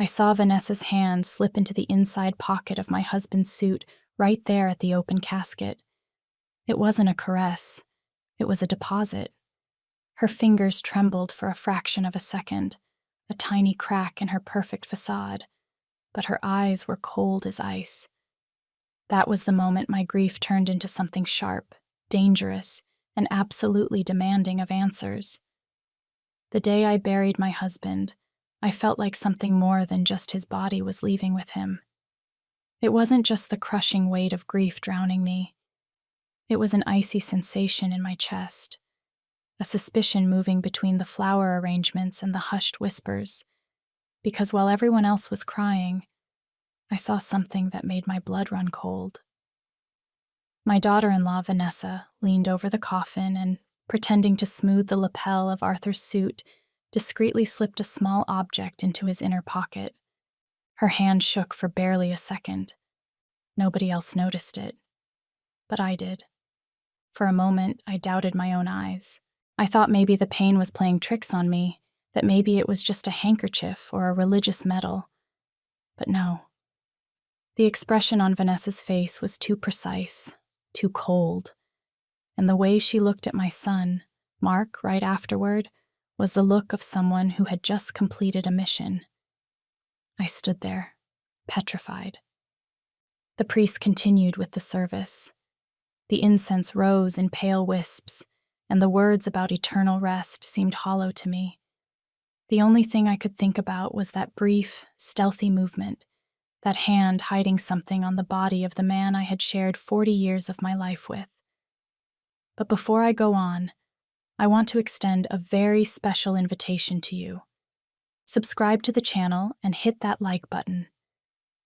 I saw Vanessa's hand slip into the inside pocket of my husband's suit right there at the open casket. It wasn't a caress. It was a deposit. Her fingers trembled for a fraction of a second, a tiny crack in her perfect facade, but her eyes were cold as ice. That was the moment my grief turned into something sharp, dangerous, and absolutely demanding of answers. The day I buried my husband, I felt like something more than just his body was leaving with him. It wasn't just the crushing weight of grief drowning me. It was an icy sensation in my chest, a suspicion moving between the flower arrangements and the hushed whispers, because while everyone else was crying, I saw something that made my blood run cold. My daughter-in-law, Vanessa, leaned over the coffin and, pretending to smooth the lapel of Arthur's suit, discreetly slipped a small object into his inner pocket. Her hand shook for barely a second. Nobody else noticed it, but I did. For a moment, I doubted my own eyes. I thought maybe the pain was playing tricks on me, that maybe it was just a handkerchief or a religious medal. But no. The expression on Vanessa's face was too precise, too cold, and the way she looked at my son, Mark, right afterward, was the look of someone who had just completed a mission. I stood there, petrified. The priest continued with the service. The incense rose in pale wisps, and the words about eternal rest seemed hollow to me. The only thing I could think about was that brief, stealthy movement, that hand hiding something on the body of the man I had shared 40 years of my life with. But before I go on, I want to extend a very special invitation to you. Subscribe to the channel and hit that like button.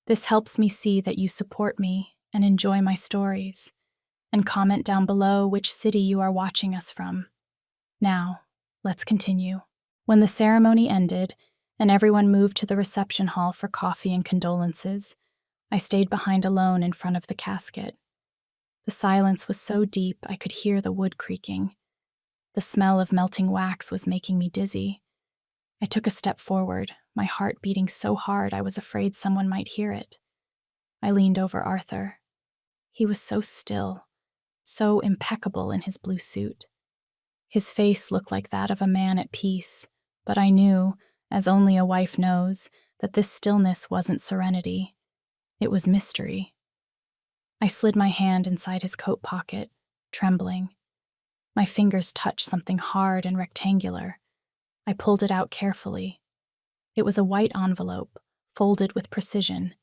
This helps me see that you support me and enjoy my stories. And comment down below which city you are watching us from. Now, let's continue. When the ceremony ended and everyone moved to the reception hall for coffee and condolences, I stayed behind alone in front of the casket. The silence was so deep I could hear the wood creaking. The smell of melting wax was making me dizzy. I took a step forward, my heart beating so hard I was afraid someone might hear it. I leaned over Arthur. He was so still, so impeccable in his blue suit. His face looked like that of a man at peace, but I knew, as only a wife knows, that this stillness wasn't serenity. It was mystery. I slid my hand inside his coat pocket, trembling. My fingers touched something hard and rectangular. I pulled it out carefully. It was a white envelope, folded with precision,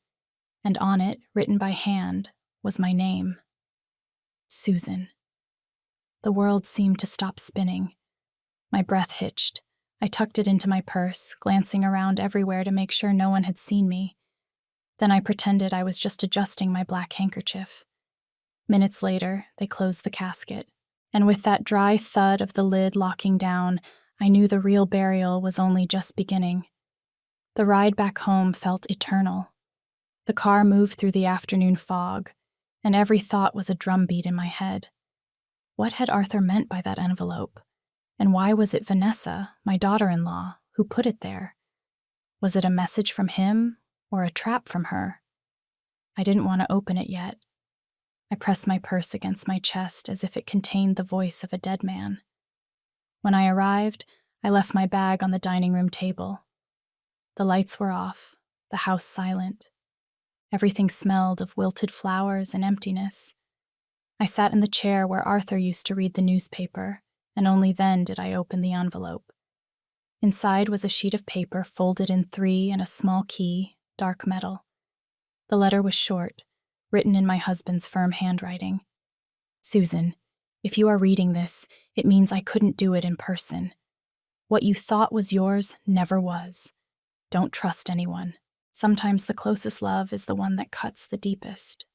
and on it, written by hand, was my name. Susan. The world seemed to stop spinning. My breath hitched. I tucked it into my purse, glancing around everywhere to make sure no one had seen me. Then I pretended I was just adjusting my black handkerchief. Minutes later, they closed the casket, and with that dry thud of the lid locking down, I knew the real burial was only just beginning. The ride back home felt eternal. The car moved through the afternoon fog, and every thought was a drumbeat in my head. What had Arthur meant by that envelope? And why was it Vanessa, my daughter-in-law, who put it there? Was it a message from him or a trap from her? I didn't want to open it yet. I pressed my purse against my chest as if it contained the voice of a dead man. When I arrived, I left my bag on the dining room table. The lights were off, the house silent. Everything smelled of wilted flowers and emptiness. I sat in the chair where Arthur used to read the newspaper, and only then did I open the envelope. Inside was a sheet of paper folded in 3 and a small key, dark metal. The letter was short, written in my husband's firm handwriting. Susan, if you are reading this, it means I couldn't do it in person. What you thought was yours never was. Don't trust anyone. Sometimes the closest love is the one that cuts the deepest.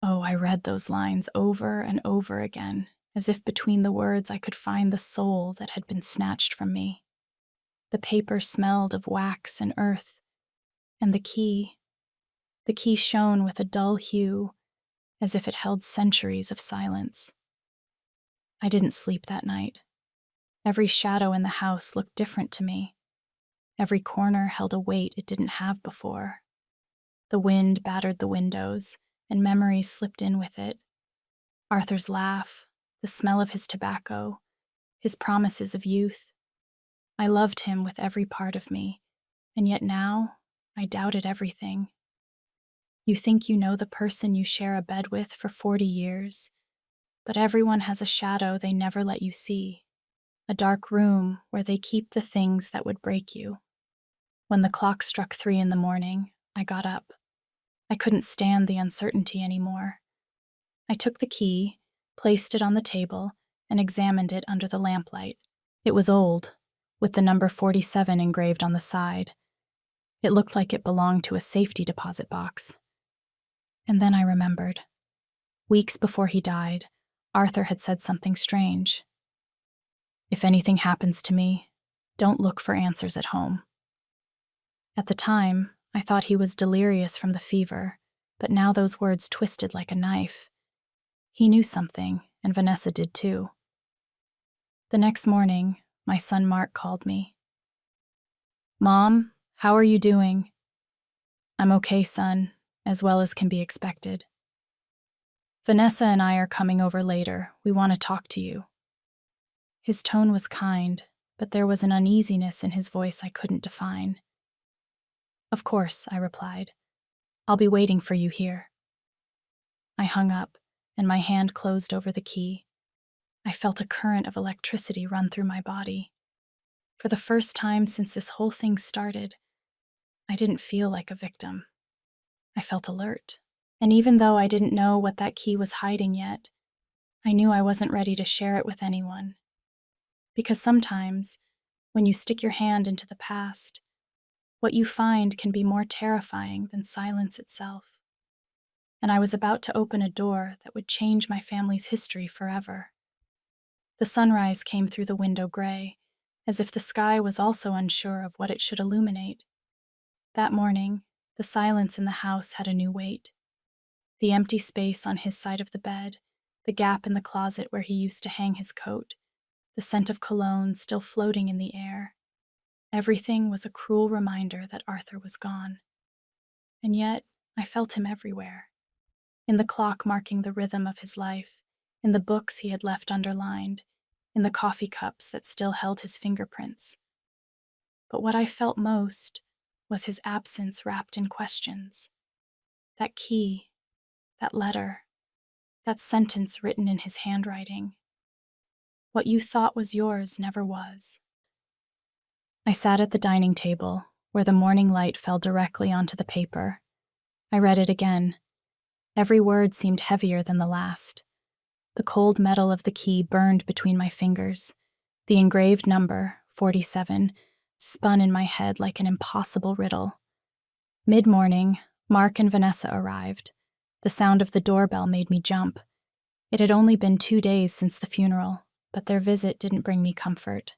Oh, I read those lines over and over again, as if between the words I could find the soul that had been snatched from me. The paper smelled of wax and earth, and the key shone with a dull hue, as if it held centuries of silence. I didn't sleep that night. Every shadow in the house looked different to me. Every corner held a weight it didn't have before. The wind battered the windows, and memories slipped in with it. Arthur's laugh, the smell of his tobacco, his promises of youth. I loved him with every part of me, and yet now I doubted everything. You think you know the person you share a bed with for 40 years, but everyone has a shadow they never let you see, a dark room where they keep the things that would break you. When the clock struck 3 in the morning, I got up. I couldn't stand the uncertainty anymore. I took the key, placed it on the table, and examined it under the lamplight. It was old, with the number 47 engraved on the side. It looked like it belonged to a safety deposit box. And then I remembered. Weeks before he died, Arthur had said something strange. If anything happens to me, don't look for answers at home. At the time, I thought he was delirious from the fever, but now those words twisted like a knife. He knew something, and Vanessa did too. The next morning, my son Mark called me. "Mom, how are you doing?" "I'm okay, son, as well as can be expected." "Vanessa and I are coming over later. We want to talk to you." His tone was kind, but there was an uneasiness in his voice I couldn't define. "Of course," I replied. "I'll be waiting for you here." I hung up, and my hand closed over the key. I felt a current of electricity run through my body. For the first time since this whole thing started, I didn't feel like a victim. I felt alert. And even though I didn't know what that key was hiding yet, I knew I wasn't ready to share it with anyone. Because sometimes, when you stick your hand into the past, what you find can be more terrifying than silence itself. And I was about to open a door that would change my family's history forever. The sunrise came through the window gray, as if the sky was also unsure of what it should illuminate. That morning, the silence in the house had a new weight. The empty space on his side of the bed, the gap in the closet where he used to hang his coat, the scent of cologne still floating in the air. Everything was a cruel reminder that Arthur was gone. And yet, I felt him everywhere. In the clock marking the rhythm of his life, in the books he had left underlined, in the coffee cups that still held his fingerprints. But what I felt most was his absence wrapped in questions. That key, that letter, that sentence written in his handwriting. What you thought was yours never was. I sat at the dining table, where the morning light fell directly onto the paper. I read it again. Every word seemed heavier than the last. The cold metal of the key burned between my fingers. The engraved number, 47, spun in my head like an impossible riddle. Mid-morning, Mark and Vanessa arrived. The sound of the doorbell made me jump. It had only been 2 days since the funeral, but their visit didn't bring me comfort.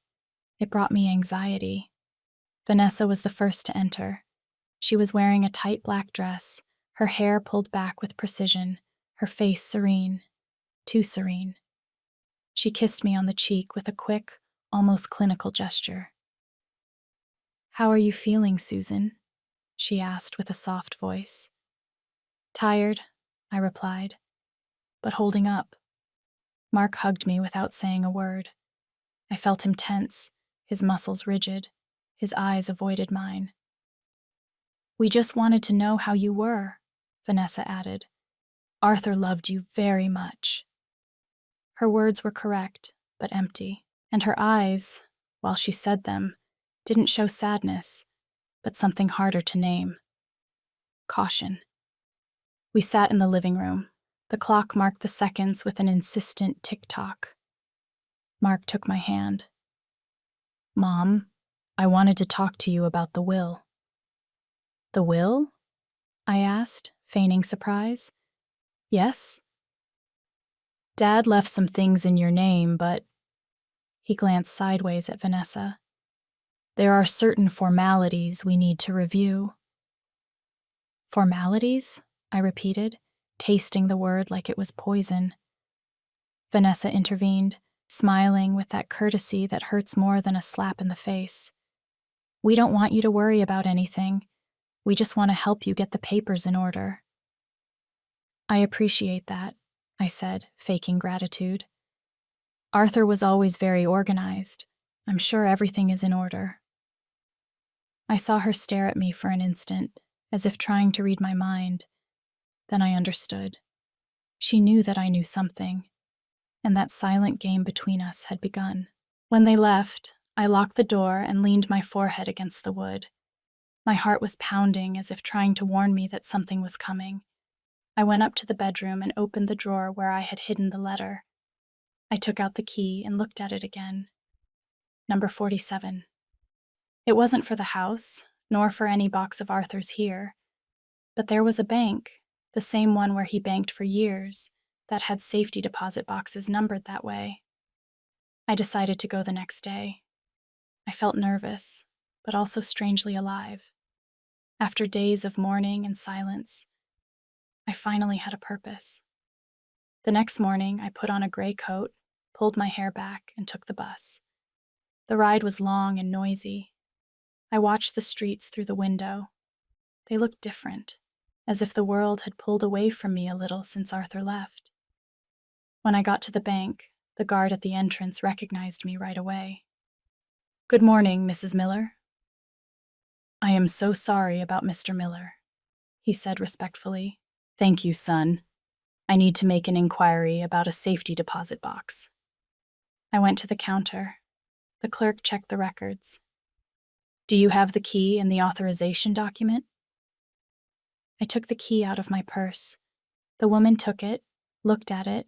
It brought me anxiety. Vanessa was the first to enter. She was wearing a tight black dress, her hair pulled back with precision, her face serene, too serene. She kissed me on the cheek with a quick, almost clinical gesture. "How are you feeling, Susan?" she asked with a soft voice. "Tired," I replied, "but holding up." Mark hugged me without saying a word. I felt him tense, his muscles rigid, his eyes avoided mine. "We just wanted to know how you were," Vanessa added. "Arthur loved you very much." Her words were correct, but empty, and her eyes, while she said them, didn't show sadness, but something harder to name. Caution. We sat in the living room. The clock marked the seconds with an insistent tick-tock. Mark took my hand. "Mom, I wanted to talk to you about the will." "The will?" I asked, feigning surprise. "Yes?" "Dad left some things in your name, but—" He glanced sideways at Vanessa. "There are certain formalities we need to review." "Formalities?" I repeated, tasting the word like it was poison. Vanessa intervened, smiling with that courtesy that hurts more than a slap in the face. We don't want you to worry about anything. We just want to help you get the papers in order." "I appreciate that," I said, faking gratitude. "Arthur was always very organized. I'm sure everything is in order." I saw her stare at me for an instant, as if trying to read my mind. Then I understood. She knew that I knew something, and that silent game between us had begun. When they left, I locked the door and leaned my forehead against the wood. My heart was pounding as if trying to warn me that something was coming. I went up to the bedroom and opened the drawer where I had hidden the letter. I took out the key and looked at it again. Number 47. It wasn't for the house, nor for any box of Arthur's here, but there was a bank, the same one where he banked for years, that had safety deposit boxes numbered that way. I decided to go the next day. I felt nervous, but also strangely alive. After days of mourning and silence, I finally had a purpose. The next morning, I put on a gray coat, pulled my hair back, and took the bus. The ride was long and noisy. I watched the streets through the window. They looked different, as if the world had pulled away from me a little since Arthur left. When I got to the bank, the guard at the entrance recognized me right away. "Good morning, Mrs. Miller." "I am so sorry about Mr. Miller," he said respectfully. "Thank you, son. I need to make an inquiry about a safety deposit box." I went to the counter. The clerk checked the records. "Do you have the key and the authorization document?" I took the key out of my purse. The woman took it, looked at it,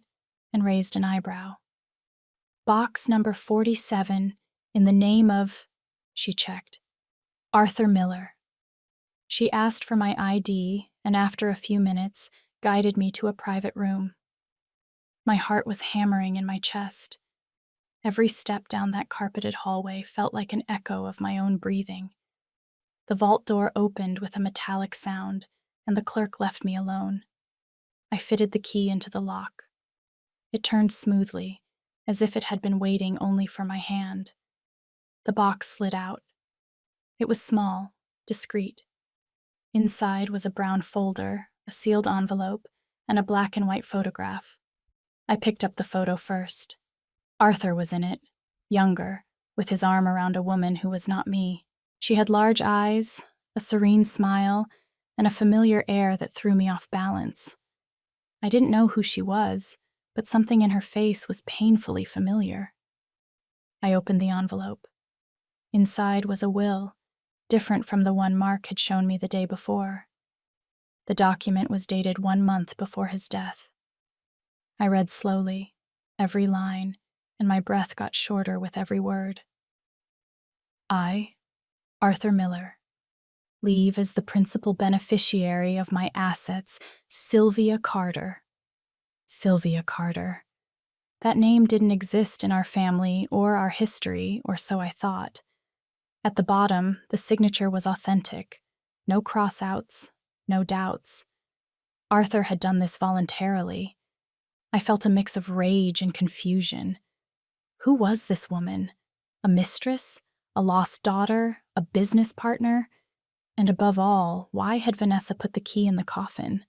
and raised an eyebrow. "Box number 47, in the name of," she checked, "Arthur Miller." She asked for my ID and after a few minutes guided me to a private room. My heart was hammering in my chest. Every step down that carpeted hallway felt like an echo of my own breathing. The vault door opened with a metallic sound, and the clerk left me alone. I fitted the key into the lock. It turned smoothly, as if it had been waiting only for my hand. The box slid out. It was small, discreet. Inside was a brown folder, a sealed envelope, and a black and white photograph. I picked up the photo first. Arthur was in it, younger, with his arm around a woman who was not me. She had large eyes, a serene smile, and a familiar air that threw me off balance. I didn't know who she was, but something in her face was painfully familiar. I opened the envelope. Inside was a will, different from the one Mark had shown me the day before. The document was dated 1 month before his death. I read slowly, every line, and my breath got shorter with every word. "I, Arthur Miller, leave as the principal beneficiary of my assets, Sylvia Carter." Sylvia Carter. That name didn't exist in our family or our history, or so I thought. At the bottom, the signature was authentic. No cross-outs, no doubts. Arthur had done this voluntarily. I felt a mix of rage and confusion. Who was this woman? A mistress? A lost daughter? A business partner? And above all, why had Vanessa put the key in the coffin?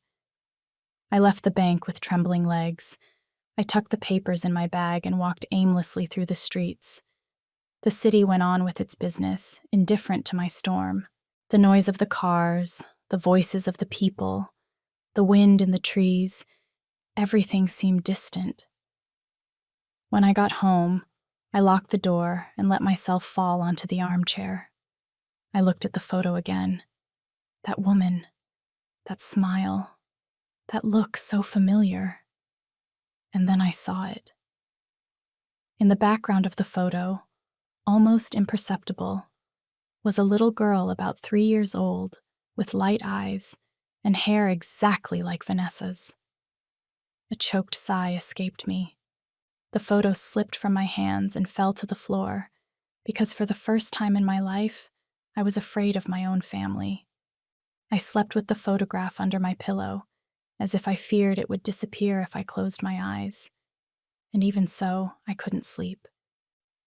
I left the bank with trembling legs. I tucked the papers in my bag and walked aimlessly through the streets. The city went on with its business, indifferent to my storm. The noise of the cars, the voices of the people, the wind in the trees, everything seemed distant. When I got home, I locked the door and let myself fall onto the armchair. I looked at the photo again. That woman, that smile, that look so familiar. And then I saw it. In the background of the photo, almost imperceptible, was a little girl about 3 years old, with light eyes and hair exactly like Vanessa's. A choked sigh escaped me. The photo slipped from my hands and fell to the floor, because for the first time in my life, I was afraid of my own family. I slept with the photograph under my pillow, as if I feared it would disappear if I closed my eyes. And even so, I couldn't sleep.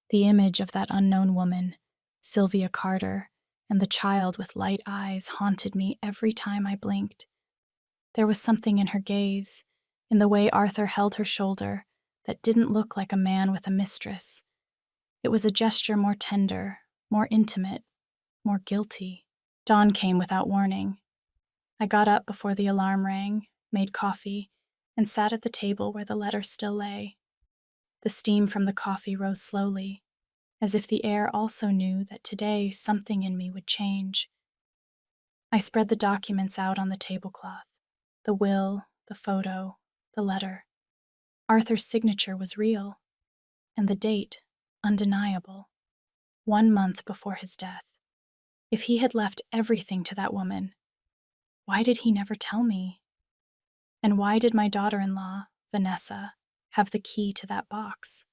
The image of that unknown woman, Sylvia Carter, and the child with light eyes haunted me every time I blinked. There was something in her gaze, in the way Arthur held her shoulder, that didn't look like a man with a mistress. It was a gesture more tender, more intimate, more guilty. Dawn came without warning. I got up before the alarm rang, made coffee, and sat at the table where the letter still lay. The steam from the coffee rose slowly, as if the air also knew that today something in me would change. I spread the documents out on the tablecloth, the will, the photo, the letter. Arthur's signature was real, and the date undeniable. 1 month before his death. If he had left everything to that woman, why did he never tell me? And why did my daughter-in-law, Vanessa, have the key to that box?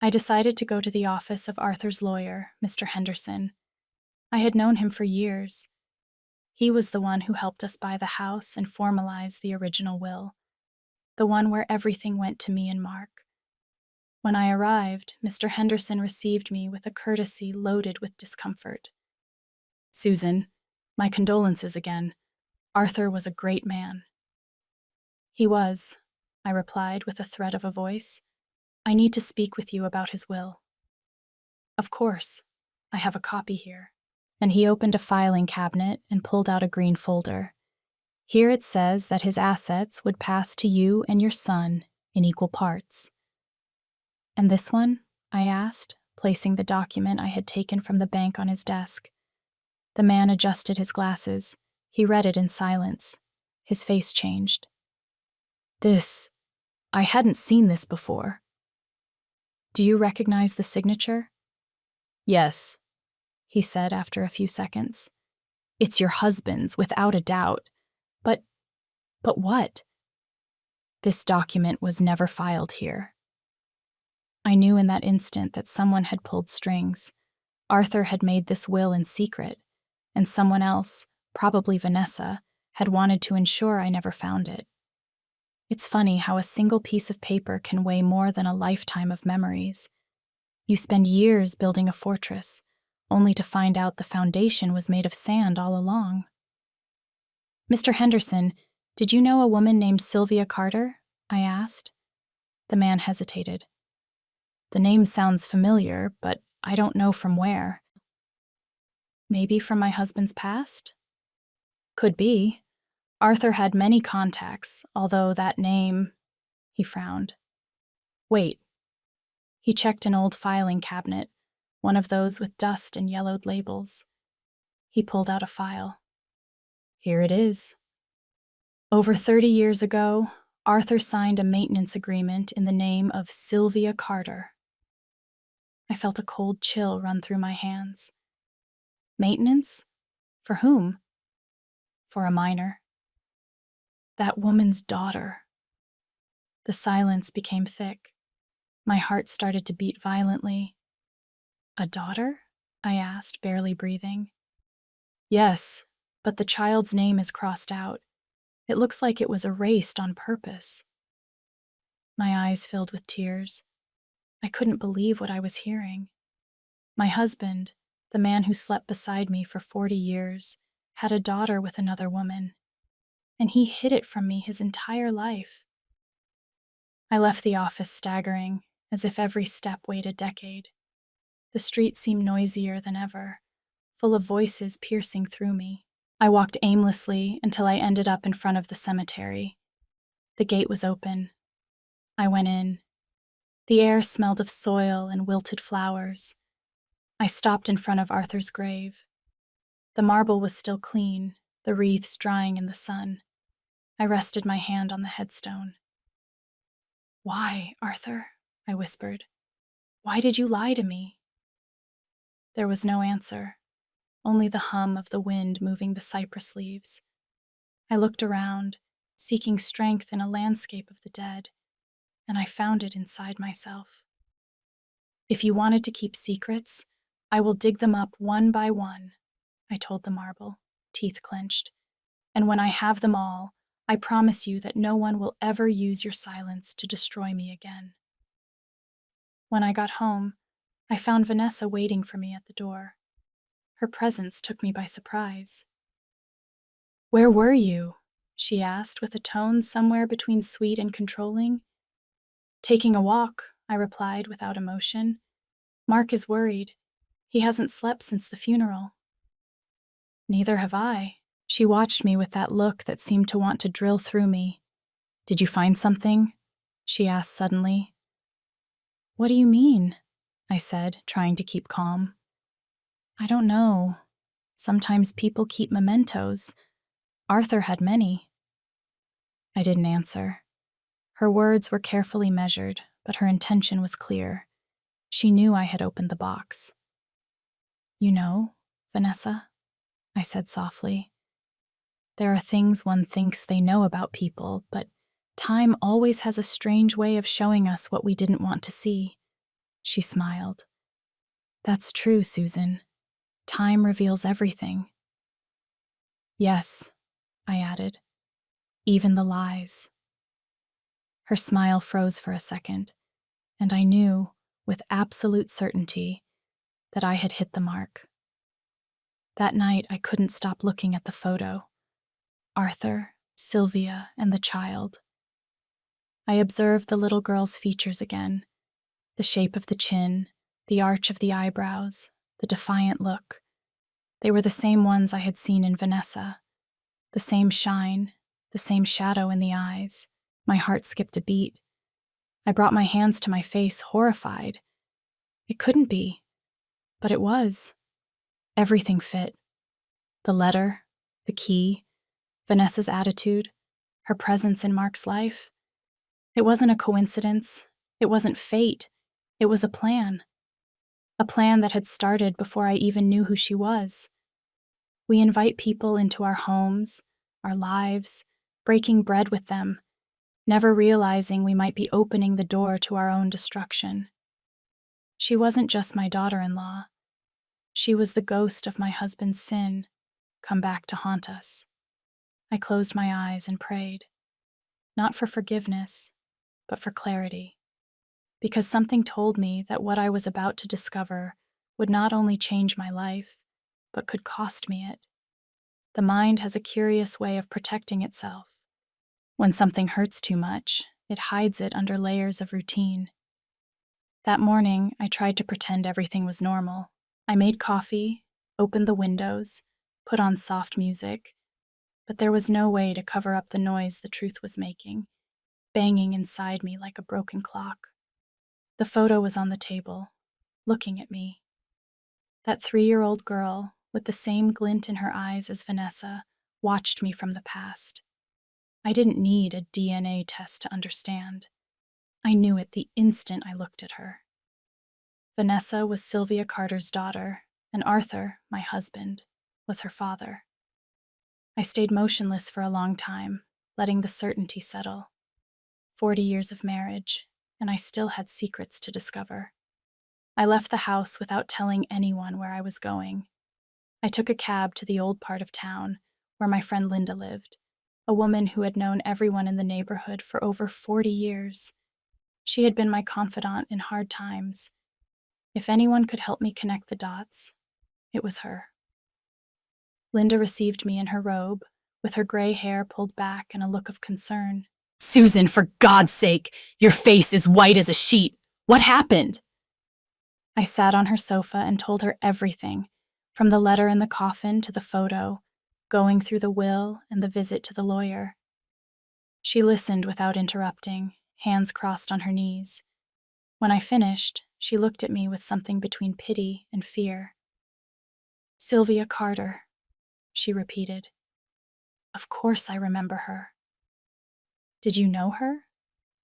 I decided to go to the office of Arthur's lawyer, Mr. Henderson. I had known him for years. He was the one who helped us buy the house and formalize the original will, the one where everything went to me and Mark. When I arrived, Mr. Henderson received me with a courtesy loaded with discomfort. "Susan, my condolences again. Arthur was a great man." "He was," I replied with a thread of a voice. "I need to speak with you about his will." "Of course. I have a copy here." And he opened a filing cabinet and pulled out a green folder. "Here it says that his assets would pass to you and your son in equal parts." "And this one?" I asked, placing the document I had taken from the bank on his desk. The man adjusted his glasses. He read it in silence. His face changed. I hadn't seen this before." "Do you recognize the signature?" "Yes," he said after a few seconds. "It's your husband's, without a doubt. But what? This document was never filed here." I knew in that instant that someone had pulled strings. Arthur had made this will in secret, and someone else, probably Vanessa, had wanted to ensure I never found it. It's funny how a single piece of paper can weigh more than a lifetime of memories. You spend years building a fortress, only to find out the foundation was made of sand all along. "Mr. Henderson, did you know a woman named Sylvia Carter?" I asked. The man hesitated. "The name sounds familiar, but I don't know from where." "Maybe from my husband's past?" "Could be. Arthur had many contacts, although that name—" He frowned. "Wait." He checked an old filing cabinet, one of those with dust and yellowed labels. He pulled out a file. "Here it is. Over 30 years ago, Arthur signed a maintenance agreement in the name of Sylvia Carter." I felt a cold chill run through my hands. Maintenance? For whom? For a minor. That woman's daughter. The silence became thick. My heart started to beat violently. "A daughter?" I asked, barely breathing. "Yes, but the child's name is crossed out. It looks like it was erased on purpose." My eyes filled with tears. I couldn't believe what I was hearing. My husband, the man who slept beside me for 40 years, had a daughter with another woman, and he hid it from me his entire life. I left the office staggering, as if every step weighed a decade. The street seemed noisier than ever, full of voices piercing through me. I walked aimlessly until I ended up in front of the cemetery. The gate was open. I went in. The air smelled of soil and wilted flowers. I stopped in front of Arthur's grave. The marble was still clean, the wreaths drying in the sun. I rested my hand on the headstone. "Why, Arthur?" I whispered. "Why did you lie to me?" There was no answer, only the hum of the wind moving the cypress leaves. I looked around, seeking strength in a landscape of the dead, and I found it inside myself. "If you wanted to keep secrets, I will dig them up one by one," I told the marble, teeth clenched. "And when I have them all, I promise you that no one will ever use your silence to destroy me again." When I got home, I found Vanessa waiting for me at the door. Her presence took me by surprise. "Where were you?" she asked with a tone somewhere between sweet and controlling. "Taking a walk," I replied without emotion. "Mark is worried. He hasn't slept since the funeral." "Neither have I." She watched me with that look that seemed to want to drill through me. "Did you find something?" she asked suddenly. "What do you mean?" I said, trying to keep calm. "I don't know. Sometimes people keep mementos. Arthur had many." I didn't answer. Her words were carefully measured, but her intention was clear. She knew I had opened the box. "You know, Vanessa," I said softly, "there are things one thinks they know about people, but time always has a strange way of showing us what we didn't want to see." She smiled. "That's true, Susan. Time reveals everything." "Yes," I added, "even the lies." Her smile froze for a second, and I knew, with absolute certainty, that I had hit the mark. That night, I couldn't stop looking at the photo. Arthur, Sylvia, and the child. I observed the little girl's features again, the shape of the chin, the arch of the eyebrows, the defiant look. They were the same ones I had seen in Vanessa, the same shine, the same shadow in the eyes. My heart skipped a beat. I brought my hands to my face, horrified. It couldn't be, but it was. Everything fit. The letter, the key, Vanessa's attitude, her presence in Mark's life. It wasn't a coincidence. It wasn't fate. It was a plan. A plan that had started before I even knew who she was. We invite people into our homes, our lives, breaking bread with them, never realizing we might be opening the door to our own destruction. She wasn't just my daughter-in-law. She was the ghost of my husband's sin, come back to haunt us. I closed my eyes and prayed, not for forgiveness, but for clarity, because something told me that what I was about to discover would not only change my life, but could cost me it. The mind has a curious way of protecting itself. When something hurts too much, it hides it under layers of routine. That morning, I tried to pretend everything was normal. I made coffee, opened the windows, put on soft music, but there was no way to cover up the noise the truth was making, banging inside me like a broken clock. The photo was on the table, looking at me. That 3-year-old girl, with the same glint in her eyes as Vanessa, watched me from the past. I didn't need a DNA test to understand. I knew it the instant I looked at her. Vanessa was Sylvia Carter's daughter, and Arthur, my husband, was her father. I stayed motionless for a long time, letting the certainty settle. 40 years of marriage, and I still had secrets to discover. I left the house without telling anyone where I was going. I took a cab to the old part of town, where my friend Linda lived, a woman who had known everyone in the neighborhood for over 40 years. She had been my confidant in hard times. If anyone could help me connect the dots, it was her. Linda received me in her robe, with her gray hair pulled back and a look of concern. "Susan, for God's sake, your face is white as a sheet. What happened?" I sat on her sofa and told her everything, from the letter in the coffin to the photo, going through the will and the visit to the lawyer. She listened without interrupting, hands crossed on her knees. When I finished, she looked at me with something between pity and fear. "Sylvia Carter," she repeated. Of course I remember her. "Did you know her?"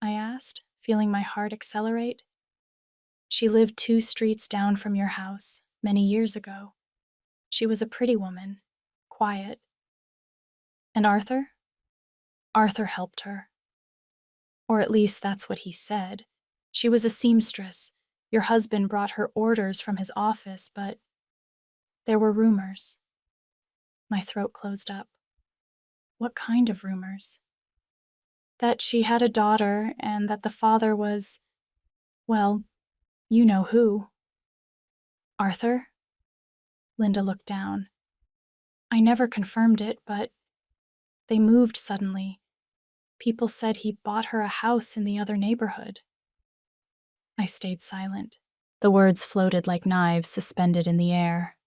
I asked, feeling my heart accelerate. "She lived 2 streets down from your house, many years ago. She was a pretty woman, quiet." "And Arthur?" "Arthur helped her. Or at least that's what he said. She was a seamstress. Your husband brought her orders from his office, but there were rumors." My throat closed up. What kind of rumors? "That she had a daughter and that the father was, well, you know who." "Arthur?" Linda looked down. I never confirmed it, but they moved suddenly. People said he bought her a house in the other neighborhood. I stayed silent. The words floated like knives suspended in the air.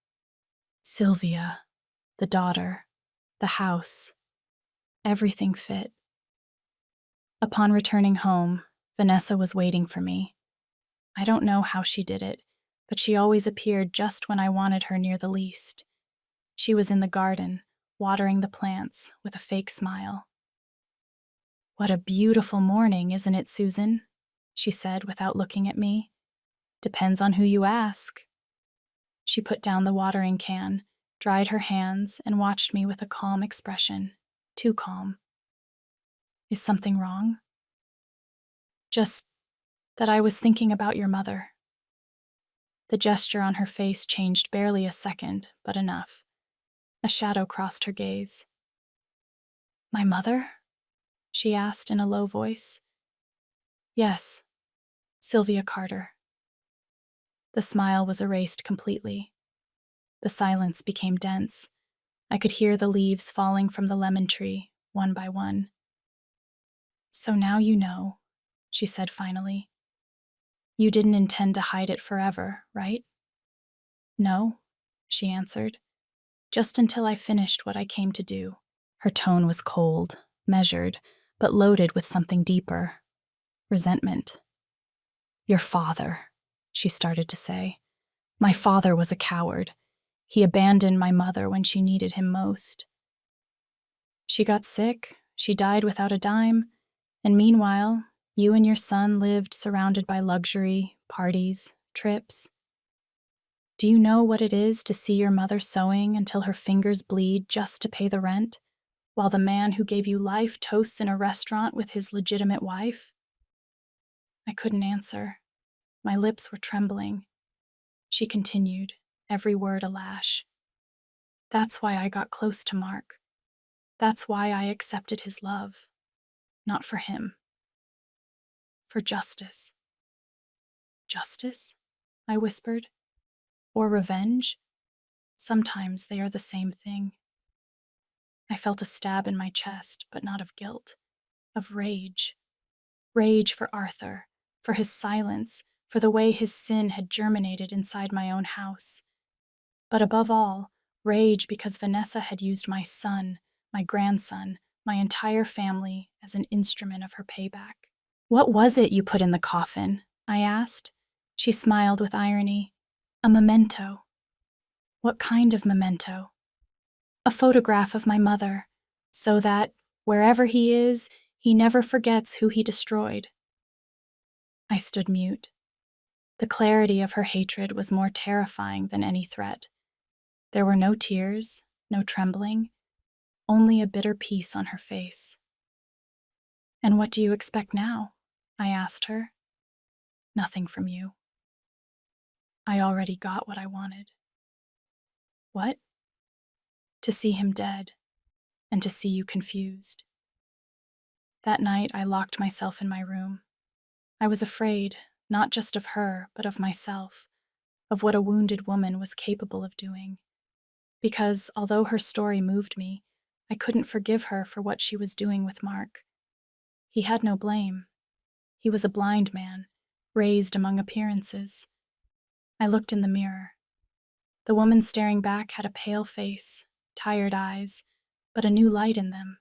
Sylvia, the daughter, the house, everything fit. Upon returning home, Vanessa was waiting for me. I don't know how she did it, but she always appeared just when I wanted her near the least. She was in the garden, watering the plants with a fake smile. "What a beautiful morning, isn't it, Susan?" she said without looking at me. "Depends on who you ask." She put down the watering can, dried her hands, and watched me with a calm expression. Too calm. "Is something wrong?" "Just that I was thinking about your mother." The gesture on her face changed barely a second, but enough. A shadow crossed her gaze. "My mother?" she asked in a low voice. "Yes, Sylvia Carter." The smile was erased completely. The silence became dense. I could hear the leaves falling from the lemon tree, one by one. "So now you know," she said finally. "You didn't intend to hide it forever, right?" "No," she answered. "Just until I finished what I came to do." Her tone was cold, measured, but loaded with something deeper. Resentment. "Your father," she started to say. "My father was a coward. He abandoned my mother when she needed him most. She got sick, she died without a dime, and meanwhile, you and your son lived surrounded by luxury, parties, trips. Do you know what it is to see your mother sewing until her fingers bleed just to pay the rent, while the man who gave you life toasts in a restaurant with his legitimate wife?" I couldn't answer. My lips were trembling. She continued, every word a lash. "That's why I got close to Mark. That's why I accepted his love. Not for him. For justice." "Justice?" I whispered. "Or revenge? Sometimes they are the same thing." I felt a stab in my chest, but not of guilt, of rage. Rage for Arthur, for his silence, for the way his sin had germinated inside my own house. But above all, rage because Vanessa had used my son, my grandson, my entire family as an instrument of her payback. "What was it you put in the coffin?" I asked. She smiled with irony. "A memento." "What kind of memento?" "A photograph of my mother, so that, wherever he is, he never forgets who he destroyed." I stood mute. The clarity of her hatred was more terrifying than any threat. There were no tears, no trembling, only a bitter peace on her face. "And what do you expect now?" I asked her. "Nothing from you. I already got what I wanted." "What?" "To see him dead, and to see you confused." That night I locked myself in my room. I was afraid, not just of her, but of myself, of what a wounded woman was capable of doing. Because, although her story moved me, I couldn't forgive her for what she was doing with Mark. He had no blame. He was a blind man, raised among appearances. I looked in the mirror. The woman staring back had a pale face, tired eyes, but a new light in them,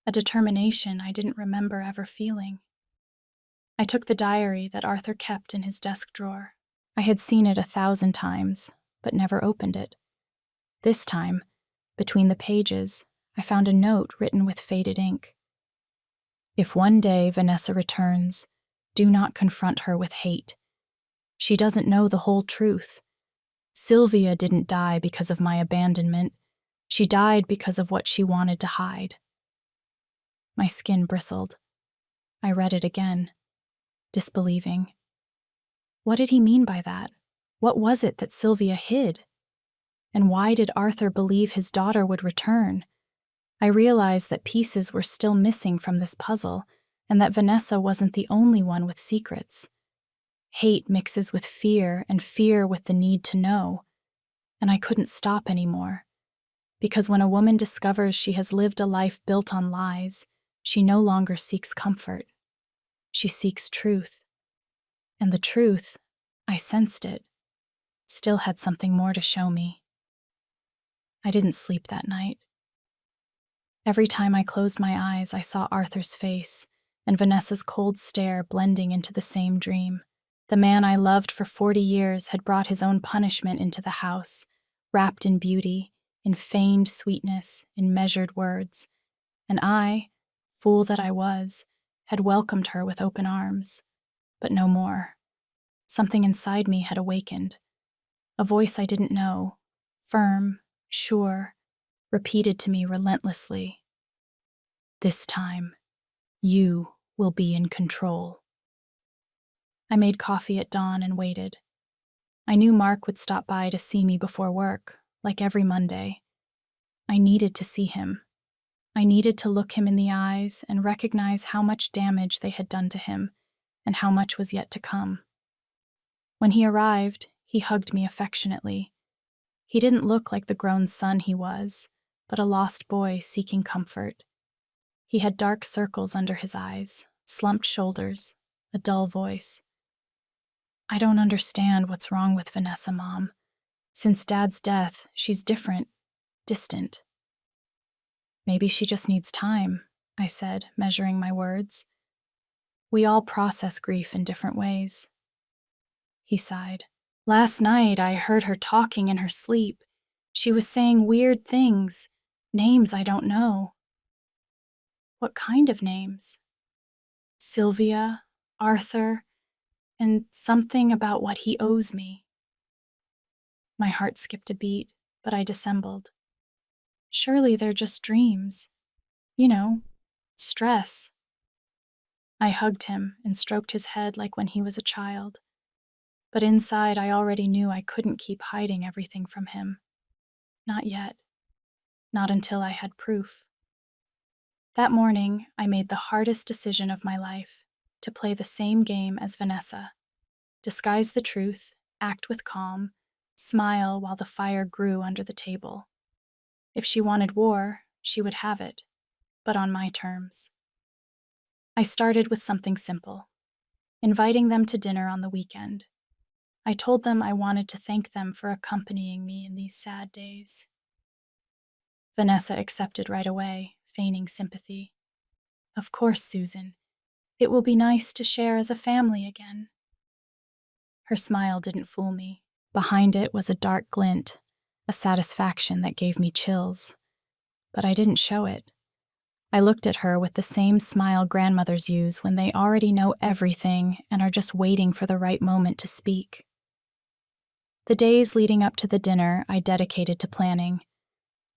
a determination I didn't remember ever feeling. I took the diary that Arthur kept in his desk drawer. I had seen it 1,000 times, but never opened it. This time, between the pages, I found a note written with faded ink. "If one day Vanessa returns, do not confront her with hate. She doesn't know the whole truth. Sylvia didn't die because of my abandonment. She died because of what she wanted to hide." My skin bristled. I read it again, disbelieving. What did he mean by that? What was it that Sylvia hid? And why did Arthur believe his daughter would return? I realized that pieces were still missing from this puzzle, and that Vanessa wasn't the only one with secrets. Hate mixes with fear, and fear with the need to know. and I couldn't stop anymore. Because when a woman discovers she has lived a life built on lies, she no longer seeks comfort. She seeks truth. And the truth, I sensed it, still had something more to show me. I didn't sleep that night. Every time I closed my eyes, I saw Arthur's face and Vanessa's cold stare blending into the same dream. The man I loved for 40 years had brought his own punishment into the house, wrapped in beauty, in feigned sweetness, in measured words. And I, fool that I was, had welcomed her with open arms. But no more. Something inside me had awakened. A voice I didn't know, firm, sure, repeated to me relentlessly. This time, you will be in control. I made coffee at dawn and waited. I knew Mark would stop by to see me before work, like every Monday. I needed to see him. I needed to look him in the eyes and recognize how much damage they had done to him and how much was yet to come. When he arrived, he hugged me affectionately. He didn't look like the grown son he was, but a lost boy seeking comfort. He had dark circles under his eyes, slumped shoulders, a dull voice. I don't understand what's wrong with Vanessa, Mom. Since Dad's death, she's different, distant. Maybe she just needs time, I said, measuring my words. We all process grief in different ways. He sighed. Last night I heard her talking in her sleep. She was saying weird things, names I don't know. What kind of names? Sylvia, Arthur, and something about what he owes me. My heart skipped a beat, but I dissembled. Surely they're just dreams. You know, stress. I hugged him and stroked his head like when he was a child. But inside I already knew I couldn't keep hiding everything from him. Not yet. Not until I had proof. That morning, I made the hardest decision of my life, to play the same game as Vanessa. Disguise the truth, act with calm, smile while the fire grew under the table. If she wanted war, she would have it, but on my terms. I started with something simple, inviting them to dinner on the weekend. I told them I wanted to thank them for accompanying me in these sad days. Vanessa accepted right away, feigning sympathy. Of course, Susan. It will be nice to share as a family again. Her smile didn't fool me. Behind it was a dark glint, a satisfaction that gave me chills. But I didn't show it. I looked at her with the same smile grandmothers use when they already know everything and are just waiting for the right moment to speak. The days leading up to the dinner I dedicated to planning.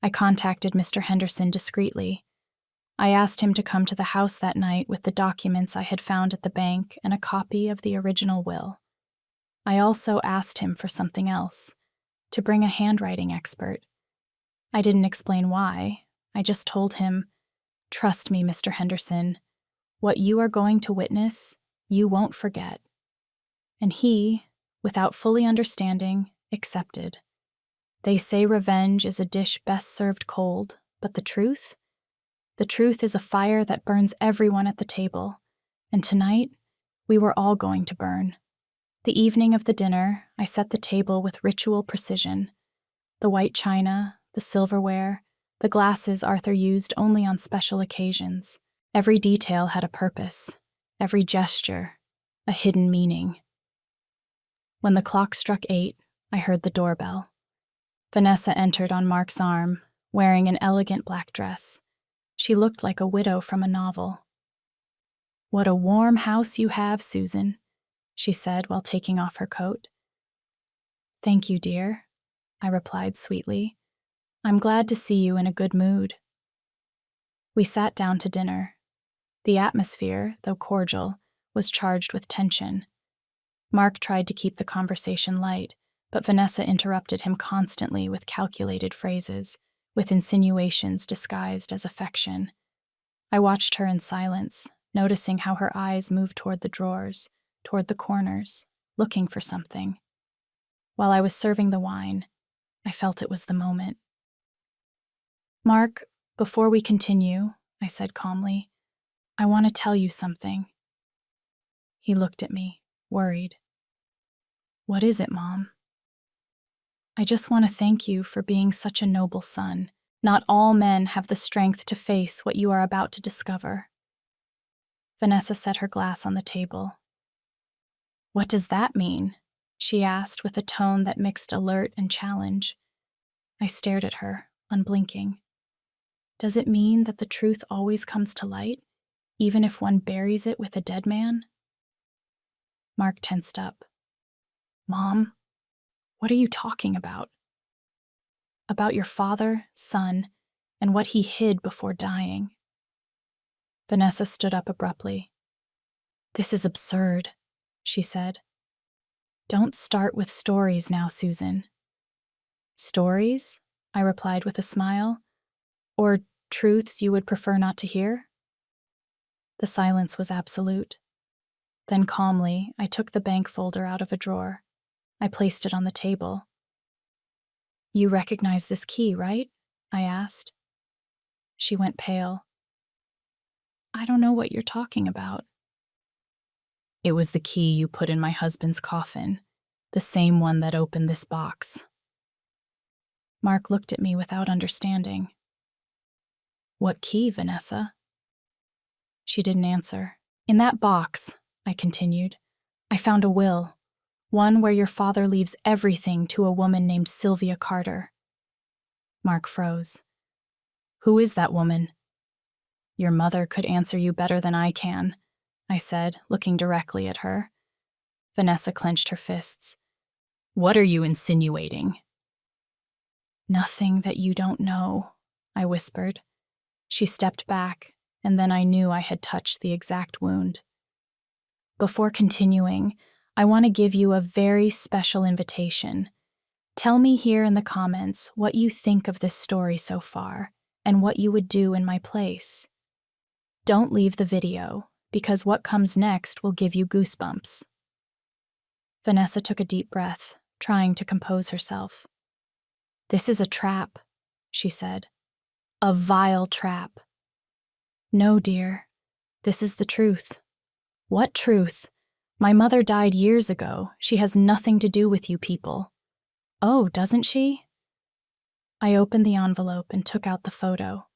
I contacted Mr. Henderson discreetly. I asked him to come to the house that night with the documents I had found at the bank and a copy of the original will. I also asked him for something else, to bring a handwriting expert. I didn't explain why. I just told him, "Trust me, Mr. Henderson. What you are going to witness, you won't forget." And he, without fully understanding, accepted. They say revenge is a dish best served cold, but the truth? The truth is a fire that burns everyone at the table, and tonight, we were all going to burn. The evening of the dinner, I set the table with ritual precision. The white china, the silverware, the glasses Arthur used only on special occasions. Every detail had a purpose, every gesture, a hidden meaning. When the clock struck 8, I heard the doorbell. Vanessa entered on Mark's arm, wearing an elegant black dress. She looked like a widow from a novel. "What a warm house you have, Susan," she said while taking off her coat. "Thank you, dear," I replied sweetly. "I'm glad to see you in a good mood." We sat down to dinner. The atmosphere, though cordial, was charged with tension. Mark tried to keep the conversation light, but Vanessa interrupted him constantly with calculated phrases, with insinuations disguised as affection. I watched her in silence, noticing how her eyes moved toward the drawers, toward the corners, looking for something. While I was serving the wine, I felt it was the moment. Mark, before we continue, I said calmly, I want to tell you something. He looked at me, worried. What is it, Mom? I just want to thank you for being such a noble son. Not all men have the strength to face what you are about to discover. Vanessa set her glass on the table. What does that mean? She asked with a tone that mixed alert and challenge. I stared at her, unblinking. Does it mean that the truth always comes to light, even if one buries it with a dead man? Mark tensed up. Mom, what are you talking about? About your father, son, and what he hid before dying. Vanessa stood up abruptly. This is absurd, she said. Don't start with stories now, Susan. Stories? I replied with a smile. Or truths you would prefer not to hear? The silence was absolute. Then calmly, I took the bank folder out of a drawer. I placed it on the table. You recognize this key, right? I asked. She went pale. I don't know what you're talking about. It was the key you put in my husband's coffin, the same one that opened this box. Mark looked at me without understanding. What key, Vanessa? She didn't answer. In that box, I continued, I found a will, one where your father leaves everything to a woman named Sylvia Carter. Mark froze. Who is that woman? Your mother could answer you better than I can, I said, looking directly at her. Vanessa clenched her fists. What are you insinuating? Nothing that you don't know, I whispered. She stepped back, and then I knew I had touched the exact wound. Before continuing, I want to give you a very special invitation. Tell me here in the comments what you think of this story so far, and what you would do in my place. Don't leave the video, because what comes next will give you goosebumps. Vanessa took a deep breath, trying to compose herself. This is a trap, she said. A vile trap. No, dear. This is the truth. What truth? My mother died years ago. She has nothing to do with you people. Oh, doesn't she? I opened the envelope and took out the photo.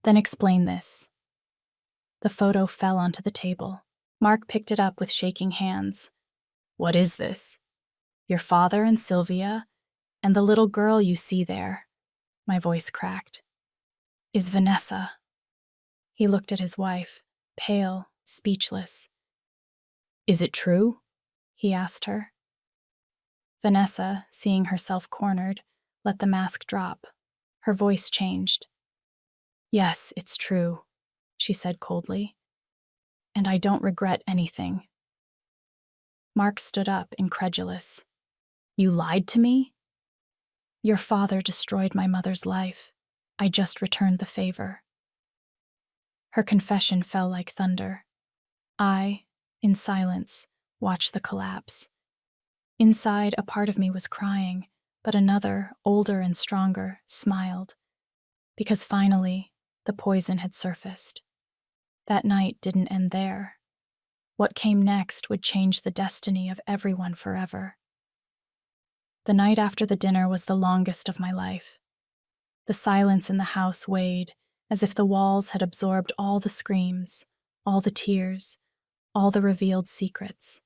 Then explain this. The photo fell onto the table. Mark picked it up with shaking hands. What is this? Your father and Sylvia, and the little girl you see there. My voice cracked. Is Vanessa. He looked at his wife, pale, speechless. Is it true? He asked her. Vanessa, seeing herself cornered, let the mask drop. Her voice changed. Yes, it's true, she said coldly. And I don't regret anything. Mark stood up, incredulous. You lied to me? Your father destroyed my mother's life. I just returned the favor. Her confession fell like thunder. I, in silence, watched the collapse. Inside, a part of me was crying, but another, older and stronger, smiled. Because finally, the poison had surfaced. That night didn't end there. What came next would change the destiny of everyone forever. The night after the dinner was the longest of my life. The silence in the house weighed, as if the walls had absorbed all the screams, all the tears, all the revealed secrets.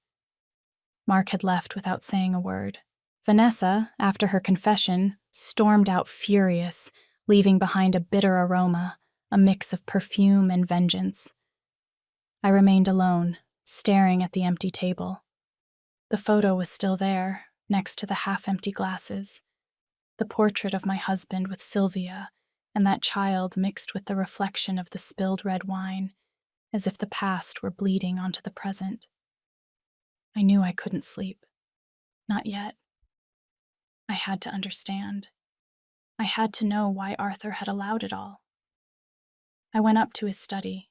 Mark had left without saying a word. Vanessa, after her confession, stormed out furious, leaving behind a bitter aroma, a mix of perfume and vengeance. I remained alone, staring at the empty table. The photo was still there, next to the half-empty glasses. The portrait of my husband with Sylvia, and that child mixed with the reflection of the spilled red wine, as if the past were bleeding onto the present. I knew I couldn't sleep. Not yet. I had to understand. I had to know why Arthur had allowed it all. I went up to his study.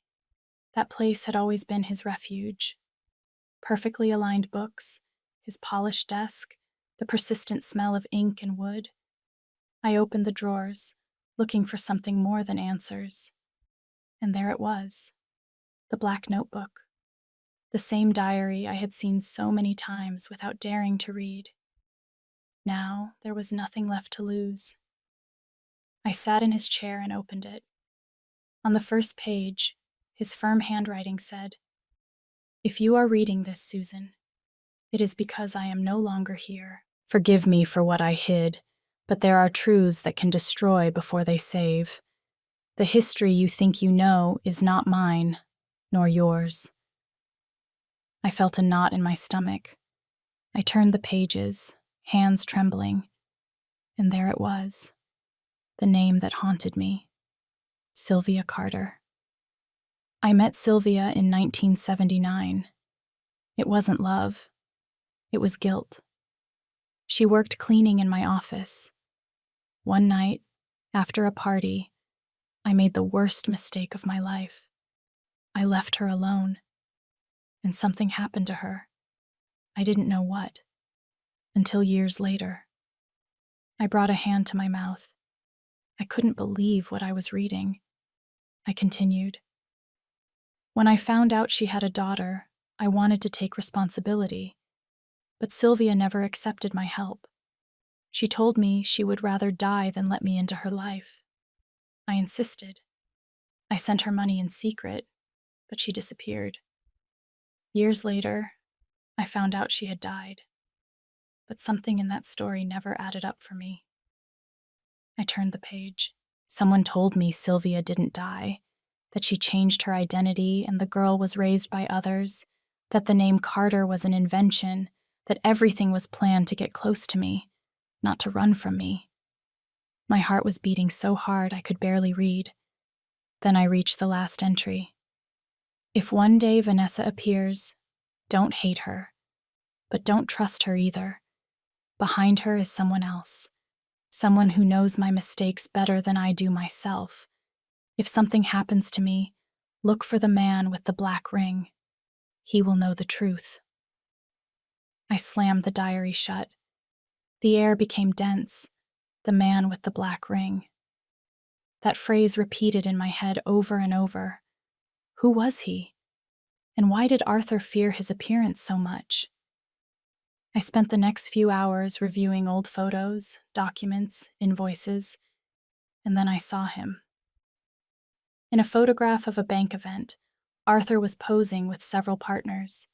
That place had always been his refuge. Perfectly aligned books, his polished desk, the persistent smell of ink and wood. I opened the drawers, looking for something more than answers. And there it was, the black notebook, the same diary I had seen so many times without daring to read. Now there was nothing left to lose. I sat in his chair and opened it. On the first page, his firm handwriting said, "If you are reading this, Susan, it is because I am no longer here. Forgive me for what I hid, but there are truths that can destroy before they save. The history you think you know is not mine, nor yours." I felt a knot in my stomach. I turned the pages, hands trembling, and there it was, the name that haunted me, Sylvia Carter. I met Sylvia in 1979. It wasn't love. It was guilt. She worked cleaning in my office. One night, after a party, I made the worst mistake of my life. I left her alone, and something happened to her. I didn't know what, until years later. I brought a hand to my mouth. I couldn't believe what I was reading. I continued. When I found out she had a daughter, I wanted to take responsibility, but Sylvia never accepted my help. She told me she would rather die than let me into her life. I insisted. I sent her money in secret, but she disappeared. Years later, I found out she had died, but something in that story never added up for me. I turned the page. Someone told me Sylvia didn't die, that she changed her identity and the girl was raised by others, that the name Carter was an invention, that everything was planned to get close to me, not to run from me. My heart was beating so hard I could barely read. Then I reached the last entry. If one day Vanessa appears, don't hate her, but don't trust her either. Behind her is someone else, someone who knows my mistakes better than I do myself. If something happens to me, look for the man with the black ring. He will know the truth. I slammed the diary shut. The air became dense. The man with the black ring. That phrase repeated in my head over and over. Who was he? And why did Arthur fear his appearance so much? I spent the next few hours reviewing old photos, documents, invoices, and then I saw him. In a photograph of a bank event, Arthur was posing with several partners.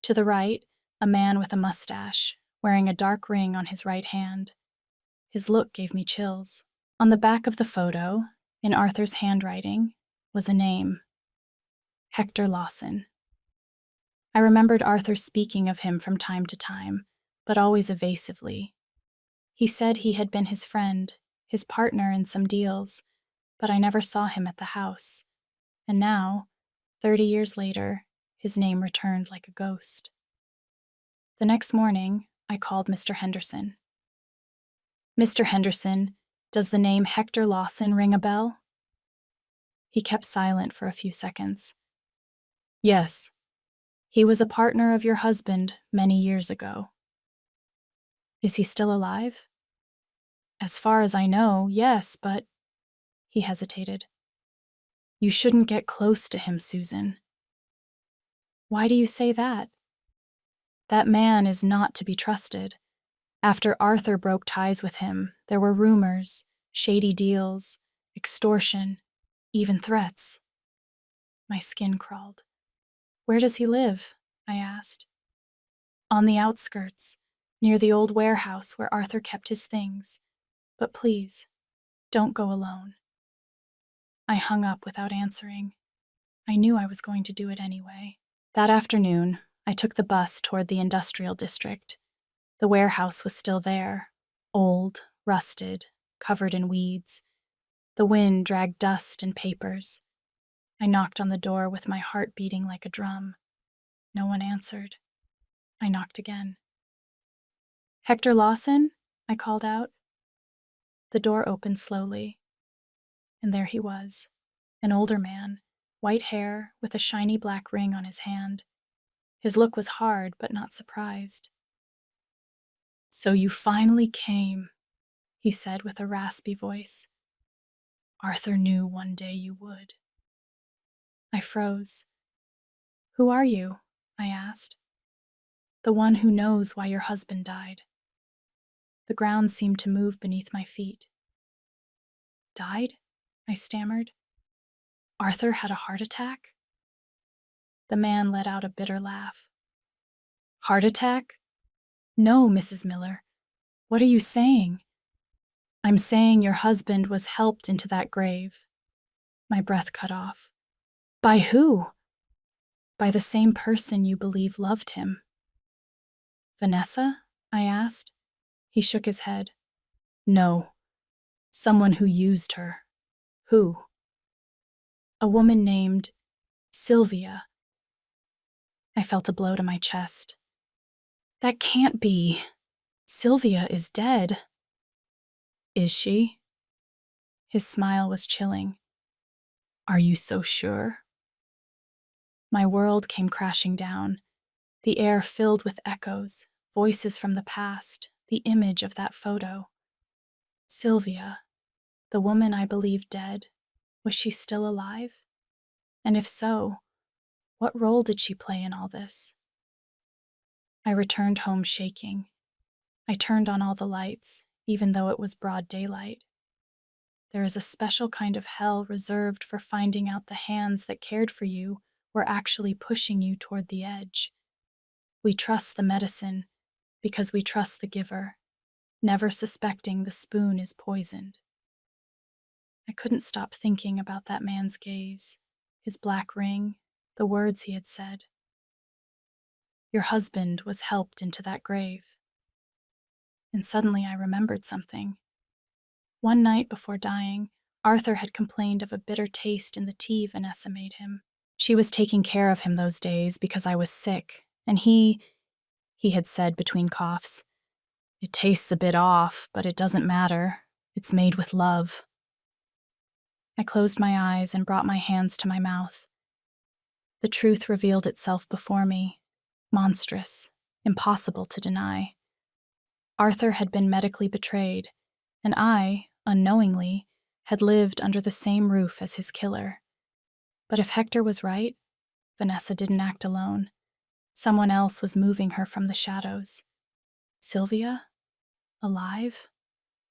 To the right, a man with a mustache, wearing a dark ring on his right hand. His look gave me chills. On the back of the photo, in Arthur's handwriting, was a name. Hector Lawson. I remembered Arthur speaking of him from time to time, but always evasively. He said he had been his friend, his partner in some deals, but I never saw him at the house. And now, 30 years later, his name returned like a ghost. The next morning, I called Mr. Henderson. Mr. Henderson, does the name Hector Lawson ring a bell? He kept silent for a few seconds. Yes. He was a partner of your husband many years ago. Is he still alive? As far as I know, yes, but... He hesitated. You shouldn't get close to him, Susan. Why do you say that? That man is not to be trusted. After Arthur broke ties with him, there were rumors, shady deals, extortion, even threats. My skin crawled. Where does he live? I asked. On the outskirts, near the old warehouse where Arthur kept his things. But please, don't go alone. I hung up without answering. I knew I was going to do it anyway. That afternoon, I took the bus toward the industrial district. The warehouse was still there, old, rusted, covered in weeds. The wind dragged dust and papers. I knocked on the door with my heart beating like a drum. No one answered. I knocked again. Hector Lawson? I called out. The door opened slowly, and there he was, an older man, white hair with a shiny black ring on his hand. His look was hard but not surprised. So you finally came, he said with a raspy voice. Arthur knew one day you would. I froze. Who are you? I asked. The one who knows why your husband died. The ground seemed to move beneath my feet. Died? I stammered. Arthur had a heart attack? The man let out a bitter laugh. Heart attack? No, Mrs. Miller. What are you saying? I'm saying your husband was helped into that grave. My breath cut off. By who? By the same person you believe loved him. Vanessa? I asked. He shook his head. No. Someone who used her. Who? A woman named Sylvia. I felt a blow to my chest. That can't be. Sylvia is dead. Is she? His smile was chilling. Are you so sure? My world came crashing down. The air filled with echoes, voices from the past, the image of that photo. Sylvia, the woman I believed dead, was she still alive? And if so, what role did she play in all this? I returned home shaking. I turned on all the lights, even though it was broad daylight. There is a special kind of hell reserved for finding out the hands that cared for you were actually pushing you toward the edge. We trust the medicine because we trust the giver, never suspecting the spoon is poisoned. I couldn't stop thinking about that man's gaze, his black ring, the words he had said. Your husband was helped into that grave. And suddenly I remembered something. One night before dying, Arthur had complained of a bitter taste in the tea Vanessa made him. She was taking care of him those days because I was sick, and he had said between coughs, "It tastes a bit off, but it doesn't matter. It's made with love." I closed my eyes and brought my hands to my mouth. The truth revealed itself before me, monstrous, impossible to deny. Arthur had been medically betrayed, and I, unknowingly, had lived under the same roof as his killer. But if Hector was right, Vanessa didn't act alone. Someone else was moving her from the shadows. Sylvia? Alive?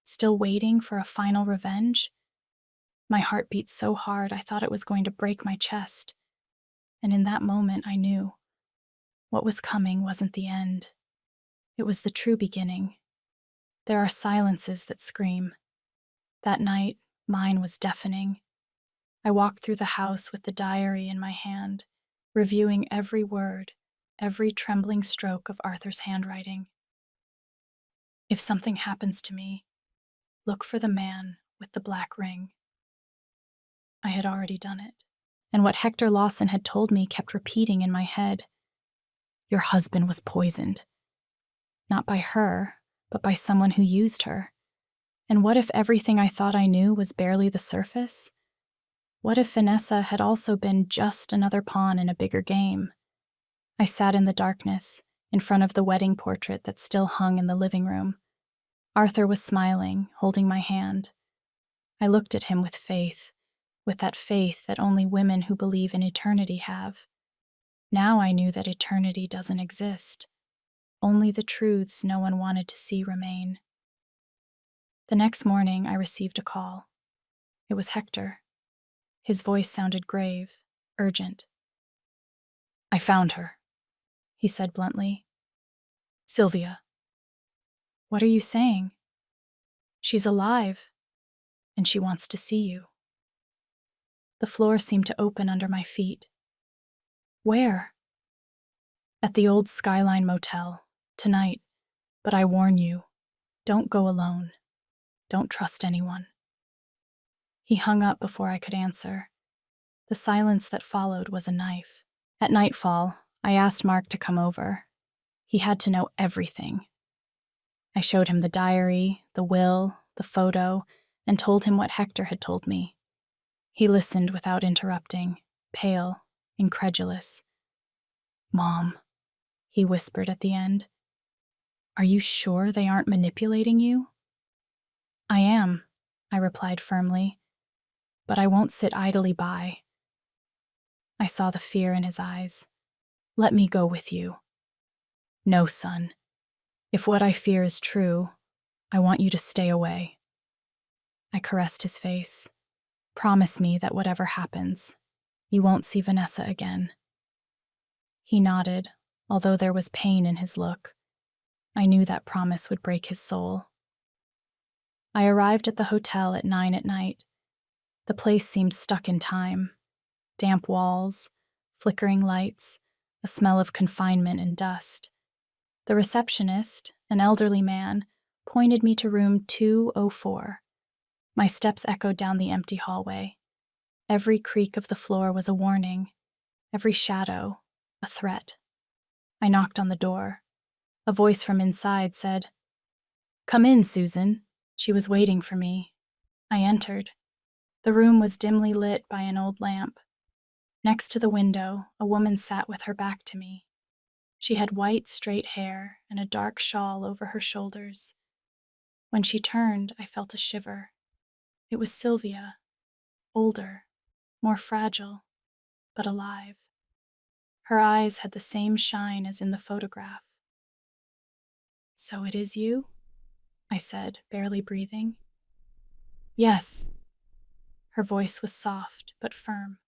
Still waiting for a final revenge? My heart beat so hard I thought it was going to break my chest. And in that moment I knew. What was coming wasn't the end. It was the true beginning. There are silences that scream. That night, mine was deafening. I walked through the house with the diary in my hand, reviewing every word, every trembling stroke of Arthur's handwriting. If something happens to me, look for the man with the black ring. I had already done it, and what Hector Lawson had told me kept repeating in my head. Your husband was poisoned. Not by her, but by someone who used her. And what if everything I thought I knew was barely the surface? What if Vanessa had also been just another pawn in a bigger game? I sat in the darkness, in front of the wedding portrait that still hung in the living room. Arthur was smiling, holding my hand. I looked at him with that faith that only women who believe in eternity have. Now I knew that eternity doesn't exist. Only the truths no one wanted to see remain. The next morning, I received a call. It was Hector. His voice sounded grave, urgent. I found her, he said bluntly. Sylvia. What are you saying? She's alive, and she wants to see you. The floor seemed to open under my feet. Where? At the old Skyline Motel, tonight. But I warn you, don't go alone. Don't trust anyone. He hung up before I could answer. The silence that followed was a knife. At nightfall, I asked Mark to come over. He had to know everything. I showed him the diary, the will, the photo, and told him what Hector had told me. He listened without interrupting, pale, incredulous. Mom, he whispered at the end. Are you sure they aren't manipulating you? I am, I replied firmly, but I won't sit idly by. I saw the fear in his eyes. Let me go with you. No, son. If what I fear is true, I want you to stay away. I caressed his face. Promise me that whatever happens, you won't see Vanessa again. He nodded, although there was pain in his look. I knew that promise would break his soul. I arrived at the hotel at 9 at night. The place seemed stuck in time. Damp walls, flickering lights, a smell of confinement and dust. The receptionist, an elderly man, pointed me to room 204. My steps echoed down the empty hallway. Every creak of the floor was a warning, every shadow, a threat. I knocked on the door. A voice from inside said, "Come in, Susan." She was waiting for me. I entered. The room was dimly lit by an old lamp. Next to the window, a woman sat with her back to me. She had white, straight hair and a dark shawl over her shoulders. When she turned, I felt a shiver. It was Sylvia, older, more fragile, but alive. Her eyes had the same shine as in the photograph. "So it is you?" I said, barely breathing. "Yes." Her voice was soft but firm.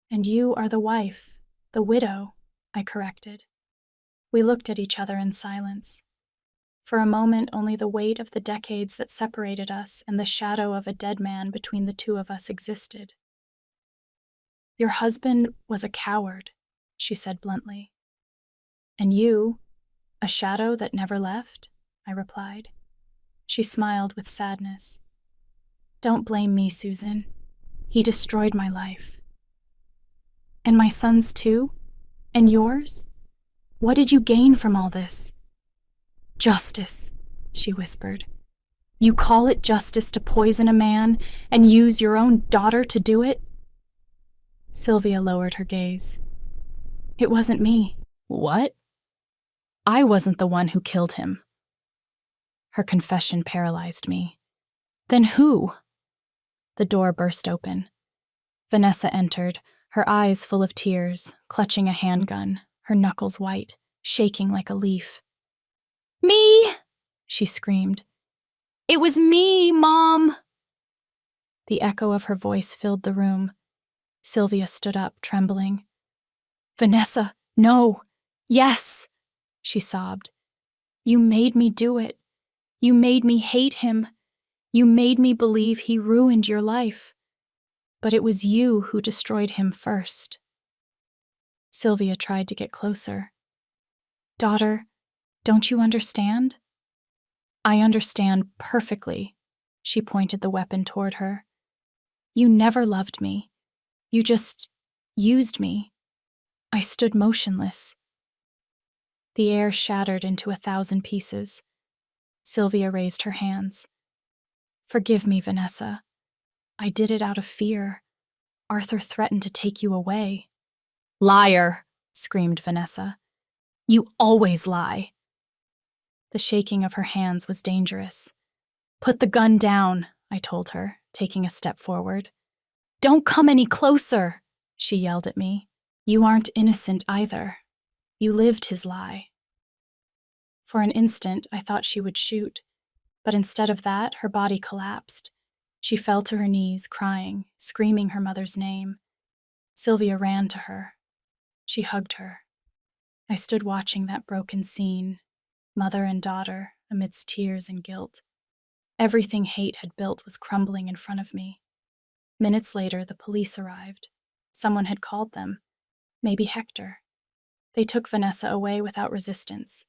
"And you are the wife, the widow," I corrected. We looked at each other in silence. For a moment, only the weight of the decades that separated us and the shadow of a dead man between the two of us existed. "Your husband was a coward," she said bluntly. "And you, a shadow that never left?" I replied. She smiled with sadness. "Don't blame me, Susan. He destroyed my life." "And my son's too? And yours? What did you gain from all this?" "Justice," she whispered. "You call it justice to poison a man and use your own daughter to do it?" Sylvia lowered her gaze. "It wasn't me." What? "I wasn't the one who killed him." Her confession paralyzed me. "Then who?" The door burst open. Vanessa entered, her eyes full of tears, clutching a handgun, her knuckles white, shaking like a leaf. "Me!" she screamed. "It was me, Mom!" The echo of her voice filled the room. Sylvia stood up, trembling. "Vanessa, no! Yes!" she sobbed. "You made me do it. You made me hate him. You made me believe he ruined your life. But it was you who destroyed him first." Sylvia tried to get closer. "Daughter, don't you understand?" "I understand perfectly." She pointed the weapon toward her. "You never loved me. You just used me. I stood motionless." The air shattered into 1,000 pieces. Sylvia raised her hands. "Forgive me, Vanessa. I did it out of fear. Arthur threatened to take you away." "Liar!" screamed Vanessa. "You always lie." The shaking of her hands was dangerous. "Put the gun down," I told her, taking a step forward. "Don't come any closer," she yelled at me. "You aren't innocent either. You lived his lie." For an instant, I thought she would shoot, but instead of that, her body collapsed. She fell to her knees, crying, screaming her mother's name. Sylvia ran to her. She hugged her. I stood watching that broken scene, mother and daughter, amidst tears and guilt. Everything hate had built was crumbling in front of me. Minutes later, the police arrived. Someone had called them. Maybe Hector. They took Vanessa away without resistance.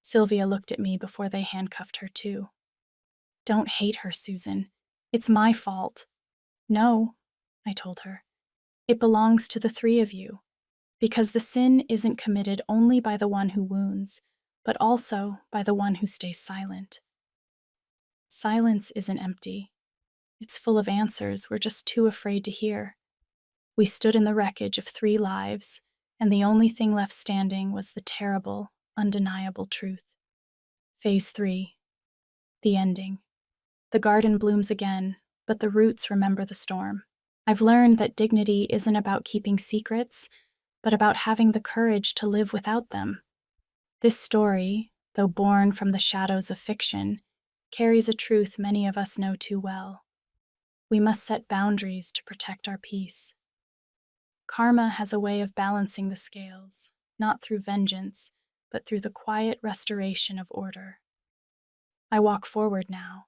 Sylvia looked at me before they handcuffed her too. "Don't hate her, Susan. It's my fault." "No," I told her. "It belongs to the three of you, because the sin isn't committed only by the one who wounds, but also by the one who stays silent. Silence isn't empty. It's full of answers we're just too afraid to hear." We stood in the wreckage of 3 lives, and the only thing left standing was the terrible, undeniable truth. Phase 3. The ending. The garden blooms again, but the roots remember the storm. I've learned that dignity isn't about keeping secrets, but about having the courage to live without them. This story, though born from the shadows of fiction, carries a truth many of us know too well. We must set boundaries to protect our peace. Karma has a way of balancing the scales, not through vengeance, but through the quiet restoration of order. I walk forward now,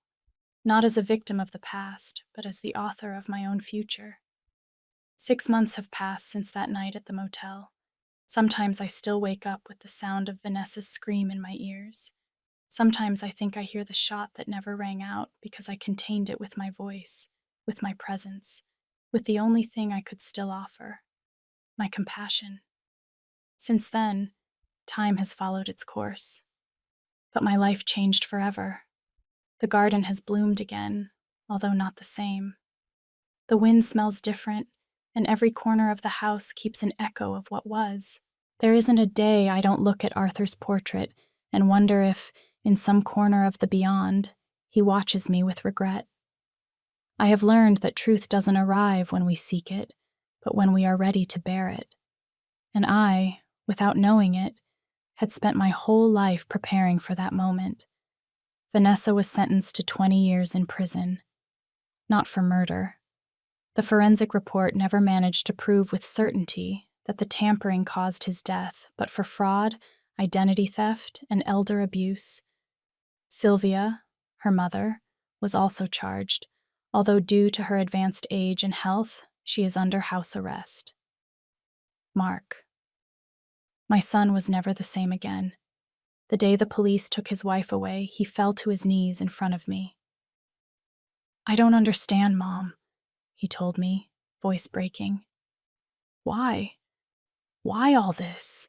not as a victim of the past, but as the author of my own future. 6 months have passed since that night at the motel. Sometimes I still wake up with the sound of Vanessa's scream in my ears. Sometimes I think I hear the shot that never rang out because I contained it with my voice, with my presence, with the only thing I could still offer, my compassion. Since then, time has followed its course. But my life changed forever. The garden has bloomed again, although not the same. The wind smells different, and every corner of the house keeps an echo of what was. There isn't a day I don't look at Arthur's portrait and wonder if, in some corner of the beyond, he watches me with regret. I have learned that truth doesn't arrive when we seek it, but when we are ready to bear it. And I, without knowing it, had spent my whole life preparing for that moment. Vanessa was sentenced to 20 years in prison, not for murder. The forensic report never managed to prove with certainty that the tampering caused his death, but for fraud, identity theft, and elder abuse. Sylvia, her mother, was also charged, although due to her advanced age and health, she is under house arrest. Mark. My son was never the same again. The day the police took his wife away, he fell to his knees in front of me. "I don't understand, Mom," he told me, voice breaking. "Why? Why all this?"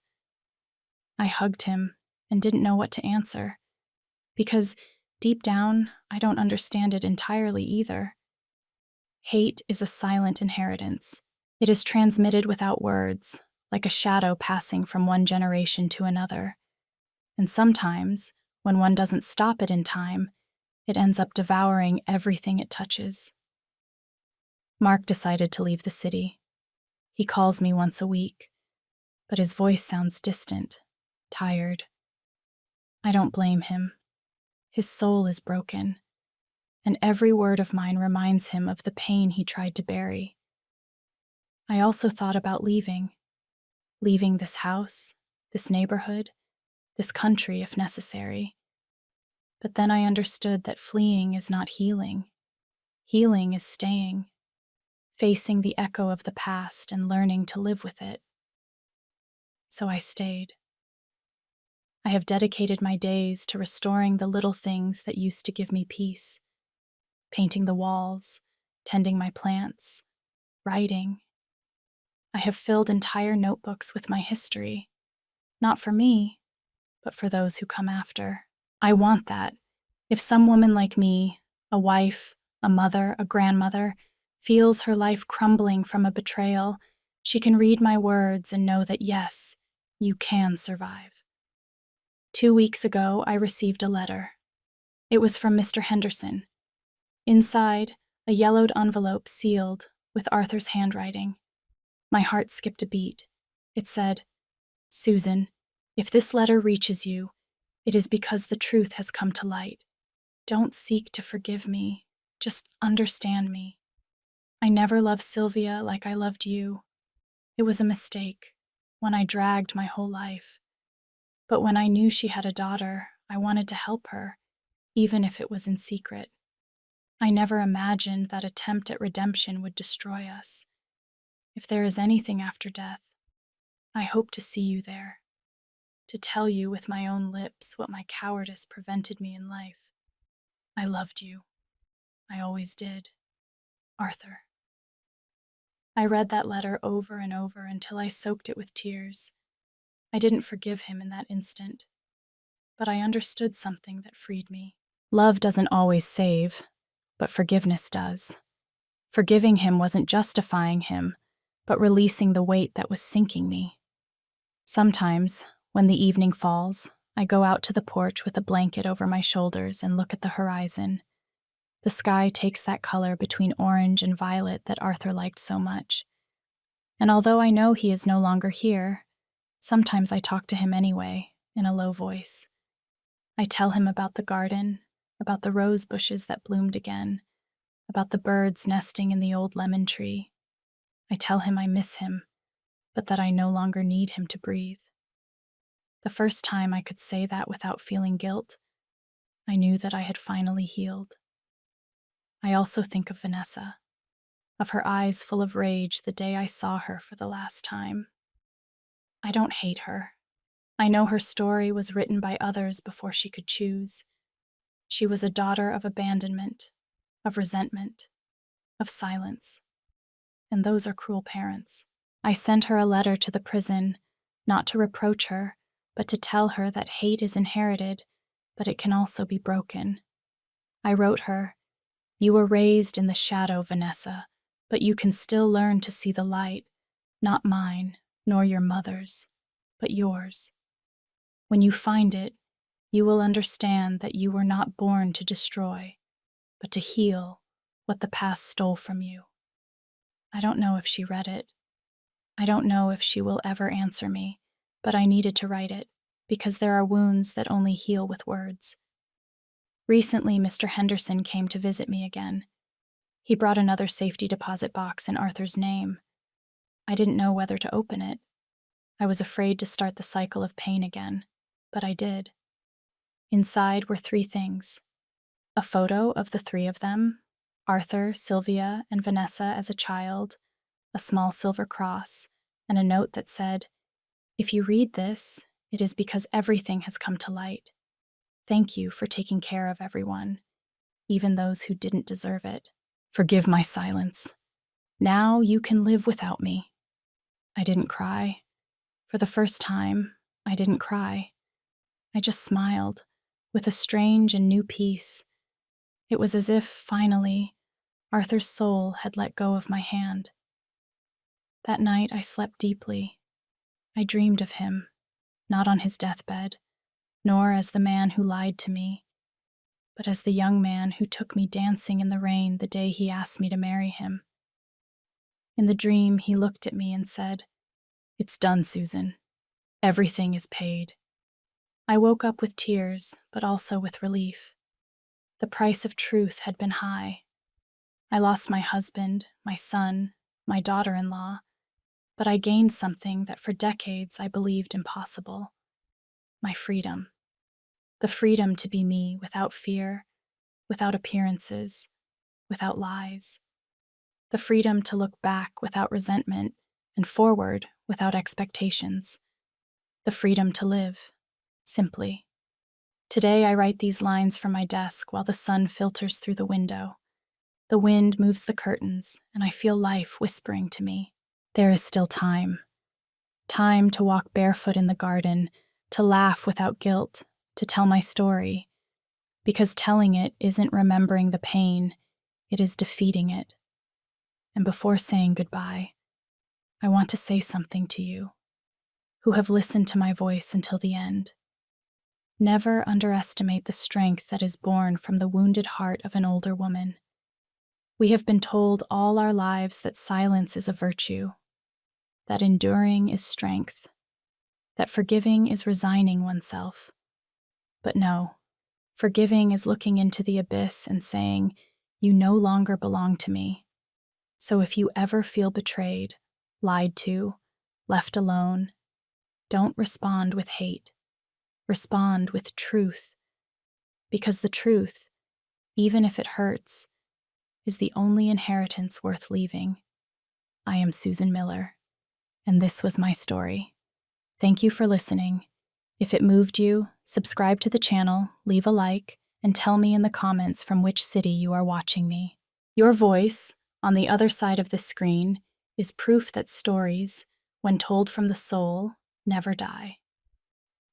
I hugged him and didn't know what to answer, because deep down, I don't understand it entirely either. Hate is a silent inheritance. It is transmitted without words, like a shadow passing from one generation to another. And sometimes, when one doesn't stop it in time, it ends up devouring everything it touches. Mark decided to leave the city. He calls me once a week, but his voice sounds distant, tired. I don't blame him. His soul is broken, and every word of mine reminds him of the pain he tried to bury. I also thought about leaving this house, this neighborhood, this country if necessary. But then I understood that fleeing is not healing. Healing is staying, facing the echo of the past and learning to live with it. So I stayed. I have dedicated my days to restoring the little things that used to give me peace. Painting the walls, tending my plants, writing. I have filled entire notebooks with my history, not for me, but for those who come after. I want that. If some woman like me, a wife, a mother, a grandmother, feels her life crumbling from a betrayal, she can read my words and know that yes, you can survive. 2 weeks ago, I received a letter. It was from Mr. Henderson. Inside, a yellowed envelope sealed with Arthur's handwriting. My heart skipped a beat. It said, "Susan, if this letter reaches you, it is because the truth has come to light. Don't seek to forgive me. Just understand me. I never loved Sylvia like I loved you. It was a mistake, one I dragged my whole life. But when I knew she had a daughter, I wanted to help her, even if it was in secret. I never imagined that attempt at redemption would destroy us. If there is anything after death, I hope to see you there, to tell you with my own lips what my cowardice prevented me in life. I loved you. I always did. Arthur." I read that letter over and over until I soaked it with tears. I didn't forgive him in that instant, but I understood something that freed me. Love doesn't always save, but forgiveness does. Forgiving him wasn't justifying him, but releasing the weight that was sinking me. Sometimes, when the evening falls, I go out to the porch with a blanket over my shoulders and look at the horizon. The sky takes that color between orange and violet that Arthur liked so much. And although I know he is no longer here, sometimes I talk to him anyway, in a low voice. I tell him about the garden, about the rose bushes that bloomed again, about the birds nesting in the old lemon tree. I tell him I miss him, but that I no longer need him to breathe. The first time I could say that without feeling guilt, I knew that I had finally healed. I also think of Vanessa, of her eyes full of rage the day I saw her for the last time. I don't hate her. I know her story was written by others before she could choose. She was a daughter of abandonment, of resentment, of silence. And those are cruel parents. I sent her a letter to the prison, not to reproach her, but to tell her that hate is inherited, but it can also be broken. I wrote her, "You were raised in the shadow, Vanessa, but you can still learn to see the light, not mine, nor your mother's, but yours. When you find it, you will understand that you were not born to destroy, but to heal what the past stole from you." I don't know if she read it. I don't know if she will ever answer me, but I needed to write it, because there are wounds that only heal with words. Recently, Mr. Henderson came to visit me again. He brought another safety deposit box in Arthur's name. I didn't know whether to open it. I was afraid to start the cycle of pain again, but I did. Inside were 3 things: a photo of the 3 of them, Arthur, Sylvia, and Vanessa as a child, a small silver cross, and a note that said, "If you read this, it is because everything has come to light. Thank you for taking care of everyone, even those who didn't deserve it. Forgive my silence. Now you can live without me." I didn't cry. For the first time, I didn't cry. I just smiled, with a strange and new peace. It was as if, finally, Arthur's soul had let go of my hand. That night I slept deeply. I dreamed of him, not on his deathbed, nor as the man who lied to me, but as the young man who took me dancing in the rain the day he asked me to marry him. In the dream, he looked at me and said, "It's done, Susan. Everything is paid." I woke up with tears, but also with relief. The price of truth had been high. I lost my husband, my son, my daughter-in-law, but I gained something that for decades I believed impossible: my freedom. The freedom to be me without fear, without appearances, without lies. The freedom to look back without resentment and forward without expectations. The freedom to live, simply. Today I write these lines from my desk while the sun filters through the window. The wind moves the curtains, and I feel life whispering to me. There is still time. Time to walk barefoot in the garden, to laugh without guilt, to tell my story. Because telling it isn't remembering the pain, it is defeating it. And before saying goodbye, I want to say something to you, who have listened to my voice until the end. Never underestimate the strength that is born from the wounded heart of an older woman. We have been told all our lives that silence is a virtue, that enduring is strength, that forgiving is resigning oneself. But no, forgiving is looking into the abyss and saying, "You no longer belong to me." So if you ever feel betrayed, lied to, left alone, don't respond with hate. Respond with truth. Because the truth, even if it hurts, is the only inheritance worth leaving. I am Susan Miller, and this was my story. Thank you for listening. If it moved you, subscribe to the channel, leave a like, and tell me in the comments from which city you are watching me. Your voice, on the other side of the screen, is proof that stories, when told from the soul, never die.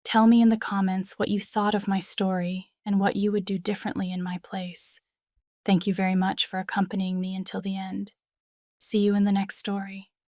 Tell me in the comments what you thought of my story and what you would do differently in my place. Thank you very much for accompanying me until the end. See you in the next story.